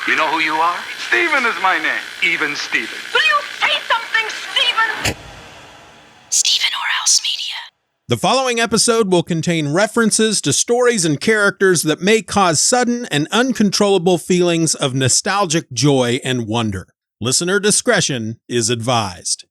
You know who you are? Steven is my name. Even Steven. Will you say something, Stephen? Stephen Orhouse Media. The following episode will contain references to stories and characters that may cause sudden and uncontrollable feelings of nostalgic joy and wonder. Listener discretion is advised.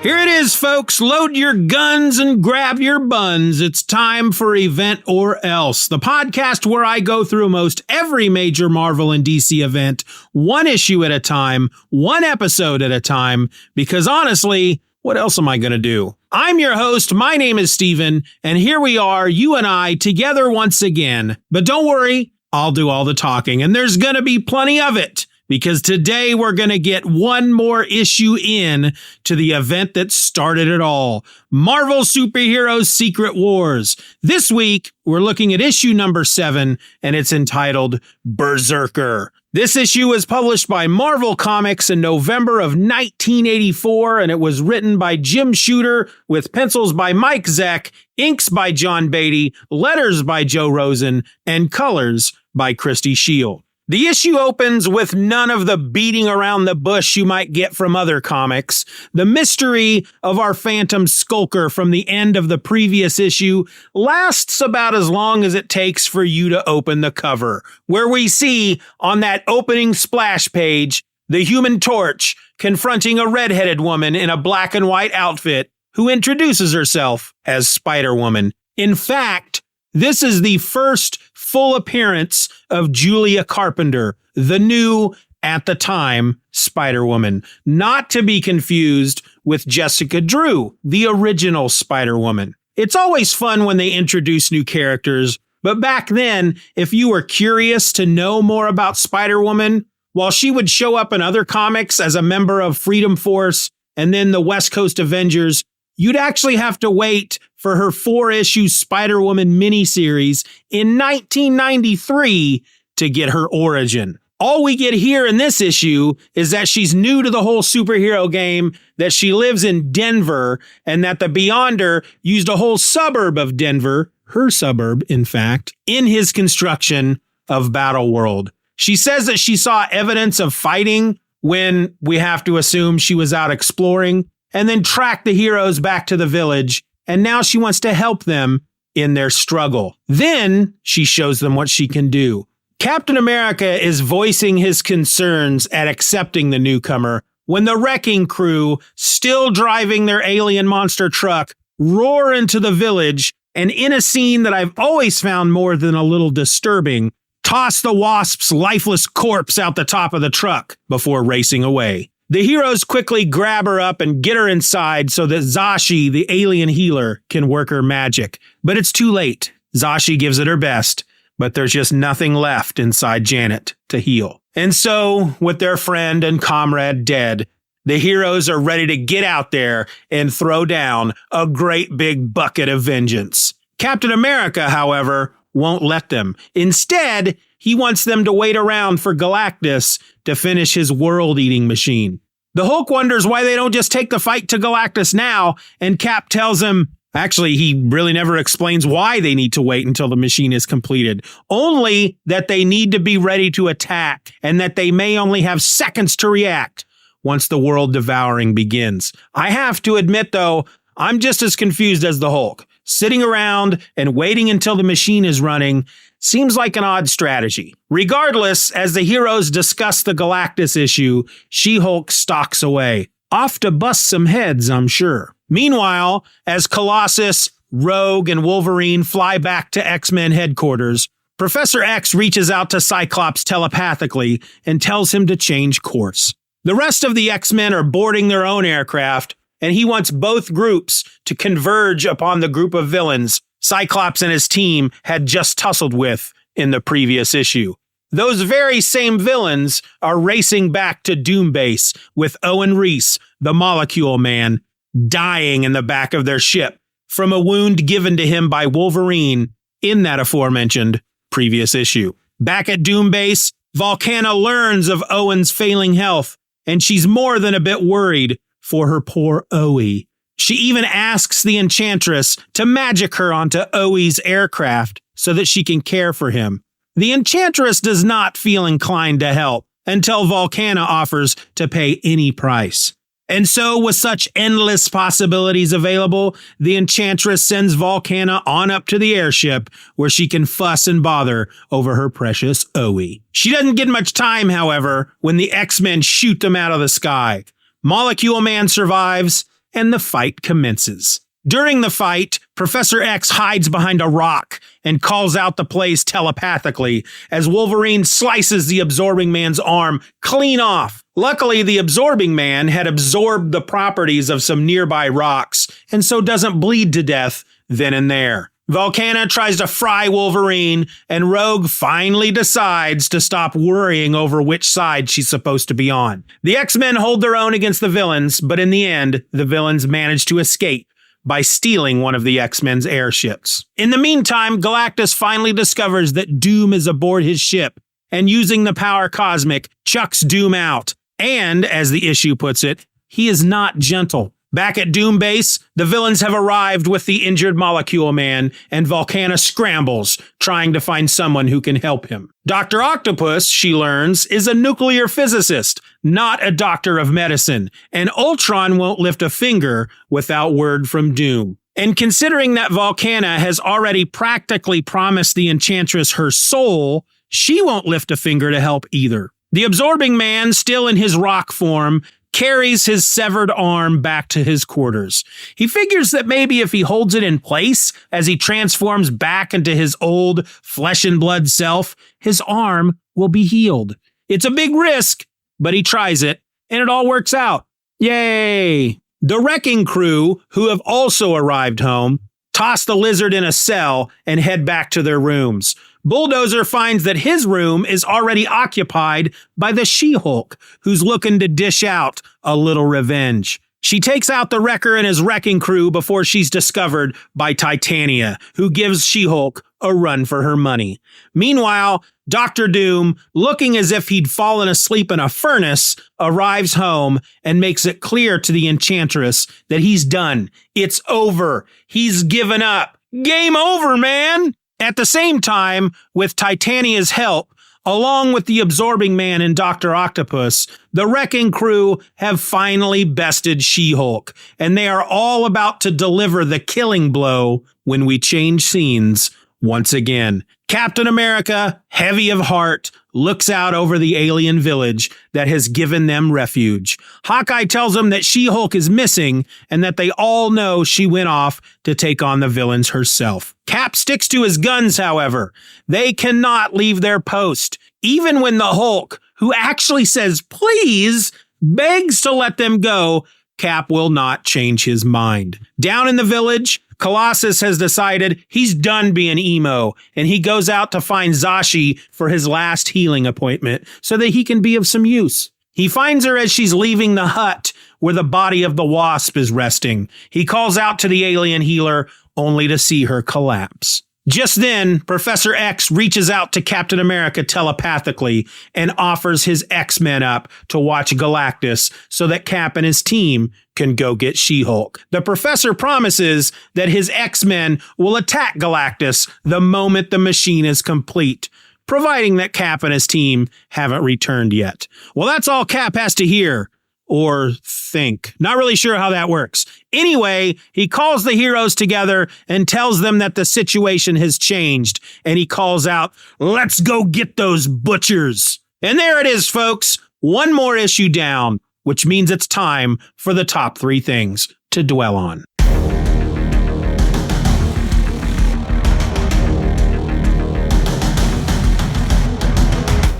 Here it is, folks. Load your guns and grab your buns. It's time for Event or Else, the podcast where I go through most every major Marvel and DC event, one issue at a time, one episode at a time, because honestly, what else am I going to do? I'm your host. My name is Steven, and here we are, you and I, together once again. But don't worry, I'll do all the talking, and there's going to be plenty of it. Because today we're going to get one more issue in to the event that started it all. Marvel Superheroes Secret Wars. This week, we're looking at issue number 7, and it's entitled Berserker. This issue was published by Marvel Comics in November of 1984, and it was written by Jim Shooter with pencils by Mike Zeck, inks by John Beatty, letters by Joe Rosen, and colors by Christy Shield. The issue opens with none of the beating around the bush you might get from other comics. The mystery of our Phantom Skulker from the end of the previous issue lasts about as long as it takes for you to open the cover, where we see on that opening splash page the Human Torch confronting a redheaded woman in a black and white outfit who introduces herself as Spider-Woman. In fact, this is the first full appearance of Julia Carpenter, the new, at the time, Spider-Woman. Not to be confused with Jessica Drew, the original Spider-Woman. It's always fun when they introduce new characters, but back then, if you were curious to know more about Spider-Woman, while she would show up in other comics as a member of Freedom Force and then the West Coast Avengers, you'd actually have to wait for her 4-issue Spider-Woman miniseries in 1993 to get her origin. All we get here in this issue is that she's new to the whole superhero game, that she lives in Denver, and that the Beyonder used a whole suburb of Denver, her suburb, in fact, in his construction of Battle World. She says that she saw evidence of fighting when we have to assume she was out exploring, and then tracked the heroes back to the village, and now she wants to help them in their struggle. Then she shows them what she can do. Captain America is voicing his concerns at accepting the newcomer when the wrecking crew, still driving their alien monster truck, roar into the village, and in a scene that I've always found more than a little disturbing, toss the Wasp's lifeless corpse out the top of the truck before racing away. The heroes quickly grab her up and get her inside so that Zashi, the alien healer, can work her magic. But it's too late. Zashi gives it her best, but there's just nothing left inside Janet to heal. And so, with their friend and comrade dead, the heroes are ready to get out there and throw down a great big bucket of vengeance. Captain America, however, won't let them. Instead, he wants them to wait around for Galactus to finish his world-eating machine. The Hulk wonders why they don't just take the fight to Galactus now, and Cap tells him, actually, he really never explains why they need to wait until the machine is completed. Only that they need to be ready to attack, and that they may only have seconds to react once the world devouring begins. I have to admit, though, I'm just as confused as the Hulk. Sitting around and waiting until the machine is running seems like an odd strategy. Regardless, as the heroes discuss the Galactus issue, She-Hulk stalks away. Off to bust some heads, I'm sure. Meanwhile, as Colossus, Rogue, and Wolverine fly back to X-Men headquarters, Professor X reaches out to Cyclops telepathically and tells him to change course. The rest of the X-Men are boarding their own aircraft, and he wants both groups to converge upon the group of villains Cyclops and his team had just tussled with in the previous issue. Those very same villains are racing back to Doom Base with Owen Reese, the Molecule Man, dying in the back of their ship from a wound given to him by Wolverine in that aforementioned previous issue. Back at Doom Base, Volcana learns of Owen's failing health, and she's more than a bit worried for her poor Owie. She even asks the Enchantress to magic her onto Owie's aircraft so that she can care for him. The Enchantress does not feel inclined to help until Volcana offers to pay any price. And so, with such endless possibilities available, the Enchantress sends Volcana on up to the airship where she can fuss and bother over her precious Owie. She doesn't get much time, however, when the X-Men shoot them out of the sky. Molecule Man survives, and the fight commences. During the fight, Professor X hides behind a rock and calls out the plays telepathically as Wolverine slices the Absorbing Man's arm clean off. Luckily, the Absorbing Man had absorbed the properties of some nearby rocks and so doesn't bleed to death then and there. Volcana tries to fry Wolverine, and Rogue finally decides to stop worrying over which side she's supposed to be on. The X-Men hold their own against the villains, but in the end, the villains manage to escape by stealing one of the X-Men's airships. In the meantime, Galactus finally discovers that Doom is aboard his ship, and using the power cosmic, chucks Doom out. And, as the issue puts it, he is not gentle. Back at Doom Base, the villains have arrived with the injured Molecule Man, and Volcana scrambles, trying to find someone who can help him. Dr. Octopus, she learns, is a nuclear physicist, not a doctor of medicine, and Ultron won't lift a finger without word from Doom. And considering that Volcana has already practically promised the Enchantress her soul, she won't lift a finger to help either. The Absorbing Man, still in his rock form, carries his severed arm back to his quarters. He figures that maybe if he holds it in place as he transforms back into his old flesh and blood self, his arm will be healed. It's a big risk, but he tries it, and it all works out. Yay! The Wrecking Crew, who have also arrived home, toss the Lizard in a cell and head back to their rooms. Bulldozer finds that his room is already occupied by the She-Hulk, who's looking to dish out a little revenge. She takes out the Wrecker and his Wrecking Crew before she's discovered by Titania, who gives She-Hulk a run for her money. Meanwhile, Dr. Doom, looking as if he'd fallen asleep in a furnace, arrives home and makes it clear to the Enchantress that he's done. It's over. He's given up. Game over, man! At the same time, with Titania's help, along with the Absorbing Man and Dr. Octopus, the Wrecking Crew have finally bested She-Hulk, and they are all about to deliver the killing blow when we change scenes once again. Captain America, heavy of heart, looks out over the alien village that has given them refuge. Hawkeye tells him that She-Hulk is missing and that they all know she went off to take on the villains herself. Cap sticks to his guns, however. They cannot leave their post. Even when the Hulk, who actually says please, begs to let them go, Cap will not change his mind. Down in the village, Colossus has decided he's done being emo, and he goes out to find Zashi for his last healing appointment so that he can be of some use. He finds her as she's leaving the hut where the body of the Wasp is resting. He calls out to the alien healer only to see her collapse. Just then, Professor X reaches out to Captain America telepathically and offers his X-Men up to watch Galactus so that Cap and his team can go get She-Hulk. The professor promises that his X-Men will attack Galactus the moment the machine is complete, providing that Cap and his team haven't returned yet. Well, that's all Cap has to hear. Or think. Not really sure how that works. Anyway, he calls the heroes together and tells them that the situation has changed. And he calls out, "Let's go get those butchers." And there it is, folks. One more issue down, which means it's time for the top 3 things to dwell on.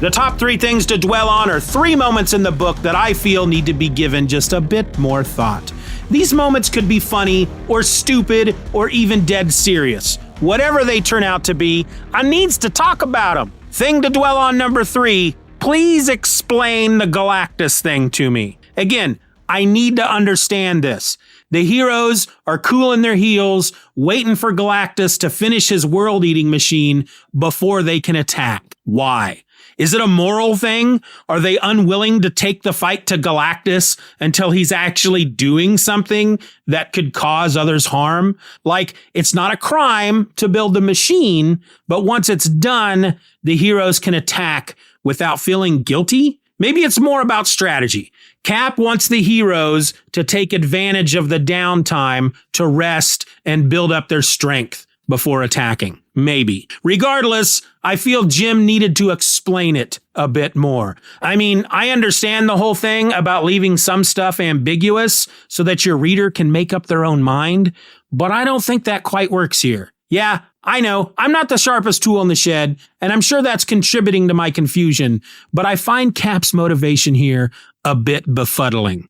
The top 3 things to dwell on are 3 moments in the book that I feel need to be given just a bit more thought. These moments could be funny or stupid or even dead serious. Whatever they turn out to be, I needs to talk about them. Thing to dwell on number 3, please explain the Galactus thing to me. Again, I need to understand this. The heroes are cooling their heels, waiting for Galactus to finish his world-eating machine before they can attack. Why? Is it a moral thing? Are they unwilling to take the fight to Galactus until he's actually doing something that could cause others harm? Like, it's not a crime to build the machine, but once it's done, the heroes can attack without feeling guilty? Maybe it's more about strategy. Cap wants the heroes to take advantage of the downtime to rest and build up their strength before attacking. Maybe. Regardless, I feel Jim needed to explain it a bit more. I mean, I understand the whole thing about leaving some stuff ambiguous so that your reader can make up their own mind, but I don't think that quite works here. Yeah, I know, I'm not the sharpest tool in the shed, and I'm sure that's contributing to my confusion, but I find Cap's motivation here a bit befuddling.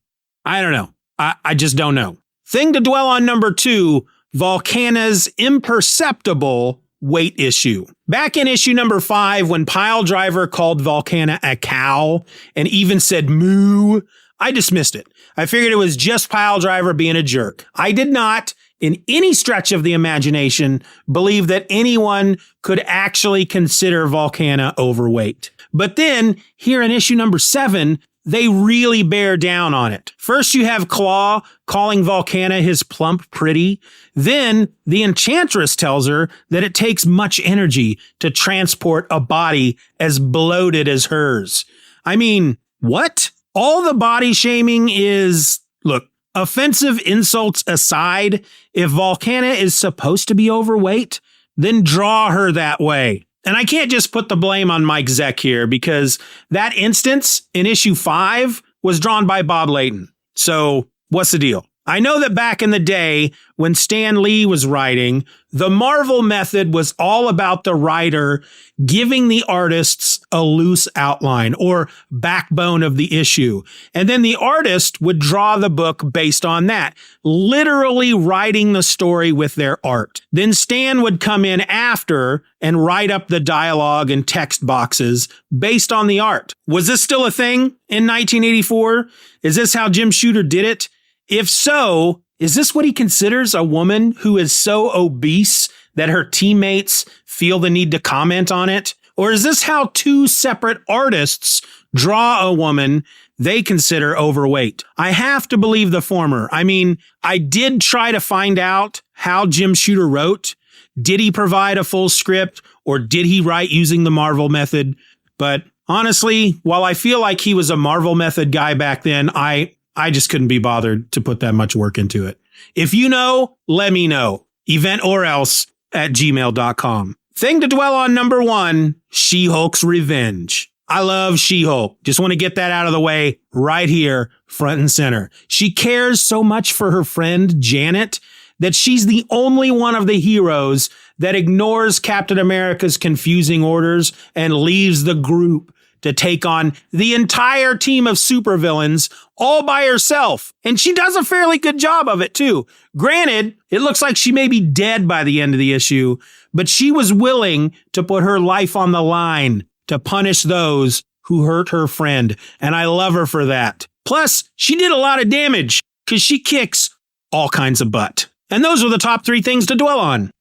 I don't know. I just don't know. Thing to dwell on number 2, Volcana's imperceptible weight issue. Back in issue number 5, when Piledriver called Volcana a cow and even said moo, I dismissed it. I figured it was just Piledriver being a jerk. I did not, in any stretch of the imagination, believe that anyone could actually consider Volcana overweight. But then, here in issue number 7, they really bear down on it. First, you have Claw calling Volcana his plump pretty. Then, the Enchantress tells her that it takes much energy to transport a body as bloated as hers. I mean, what? All the body shaming is, look, offensive insults aside, if Volcana is supposed to be overweight, then draw her that way. And I can't just put the blame on Mike Zeck here, because that instance in issue 5 was drawn by Bob Layton. So what's the deal? I know that back in the day when Stan Lee was writing, the Marvel method was all about the writer giving the artists a loose outline or backbone of the issue. And then the artist would draw the book based on that, literally writing the story with their art. Then Stan would come in after and write up the dialogue and text boxes based on the art. Was this still a thing in 1984? Is this how Jim Shooter did it? If so, is this what he considers a woman who is so obese that her teammates feel the need to comment on it? Or is this how 2 separate artists draw a woman they consider overweight? I have to believe the former. I mean, I did try to find out how Jim Shooter wrote. Did he provide a full script, or did he write using the Marvel method? But honestly, while I feel like he was a Marvel method guy back then, I just couldn't be bothered to put that much work into it. If you know, let me know. eventorelse@gmail.com. Thing to dwell on number 1, She-Hulk's revenge. I love She-Hulk. Just want to get that out of the way right here, front and center. She cares so much for her friend Janet that she's the only one of the heroes that ignores Captain America's confusing orders and leaves the group to take on the entire team of supervillains all by herself. And she does a fairly good job of it too. Granted, it looks like she may be dead by the end of the issue, but she was willing to put her life on the line to punish those who hurt her friend. And I love her for that. Plus, she did a lot of damage because she kicks all kinds of butt. And those are the top 3 things to dwell on.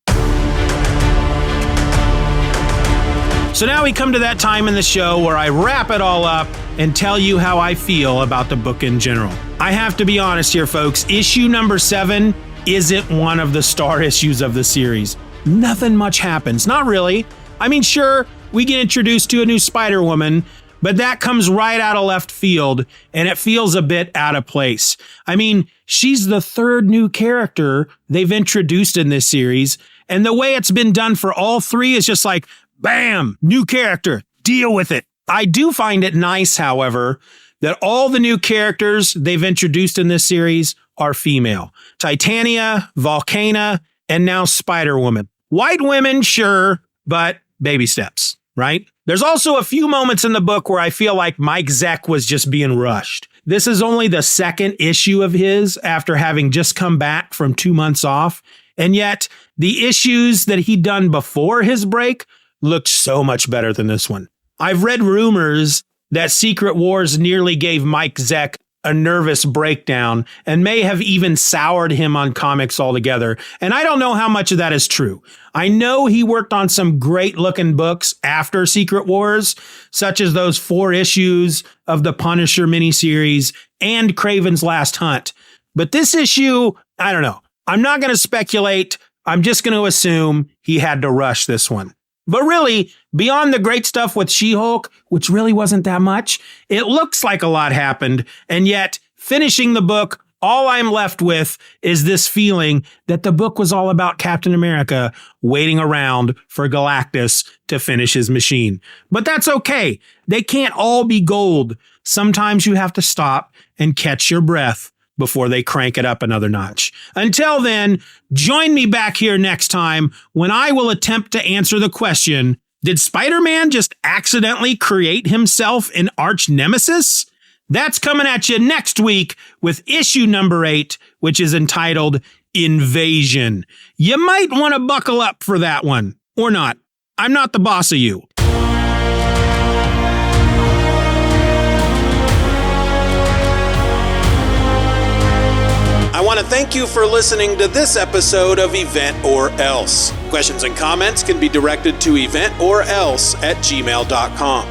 So now we come to that time in the show where I wrap it all up and tell you how I feel about the book in general. I have to be honest here, folks. Issue number 7 isn't one of the star issues of the series. Nothing much happens. Not really. I mean, sure, we get introduced to a new Spider-Woman, but that comes right out of left field, and it feels a bit out of place. I mean, she's the 3rd new character they've introduced in this series, and the way it's been done for all 3 is just like, bam, new character, deal with it. I do find it nice, however, that all the new characters they've introduced in this series are female. Titania, Volcana, and now Spider-Woman. White women, sure, but baby steps, right? There's also a few moments in the book where I feel like Mike Zeck was just being rushed. This is only the 2nd issue of his after having just come back from 2 months off. And yet, the issues that he'd done before his break looked so much better than this one. I've read rumors that Secret Wars nearly gave Mike Zeck a nervous breakdown and may have even soured him on comics altogether. And I don't know how much of that is true. I know he worked on some great looking books after Secret Wars, such as those 4 issues of the Punisher miniseries and Kraven's Last Hunt. But this issue, I don't know. I'm not going to speculate. I'm just going to assume he had to rush this one. But really, beyond the great stuff with She-Hulk, which really wasn't that much, it looks like a lot happened. And yet, finishing the book, all I'm left with is this feeling that the book was all about Captain America waiting around for Galactus to finish his machine. But that's okay. They can't all be gold. Sometimes you have to stop and catch your breath before they crank it up another notch. Until then, join me back here next time when I will attempt to answer the question, did Spider-Man just accidentally create himself an arch nemesis? That's coming at you next week with issue number 8, which is entitled Invasion. You might want to buckle up for that one, or not. I'm not the boss of you. I want to thank you for listening to this episode of Event or Else. Questions and comments can be directed to eventorelse@gmail.com.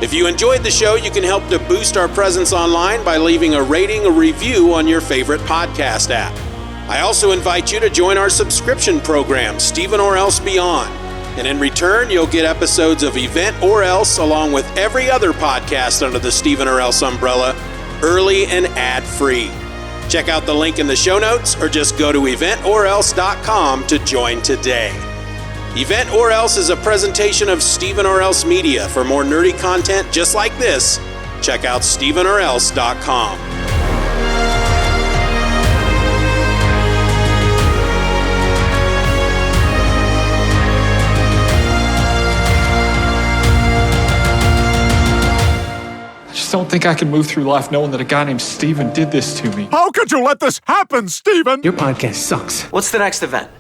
If you enjoyed the show, you can help to boost our presence online by leaving a rating or review on your favorite podcast app. I also invite you to join our subscription program, Stephen or Else Beyond. And in return, you'll get episodes of Event or Else along with every other podcast under the Stephen or Else umbrella, early and ad-free. Check out the link in the show notes or just go to eventorelse.com to join today. Event or Else is a presentation of Stephen or Else Media. For more nerdy content just like this, check out stephenorelse.com. I just don't think I can move through life knowing that a guy named Steven did this to me. How could you let this happen, Steven? Your podcast sucks. What's the next event?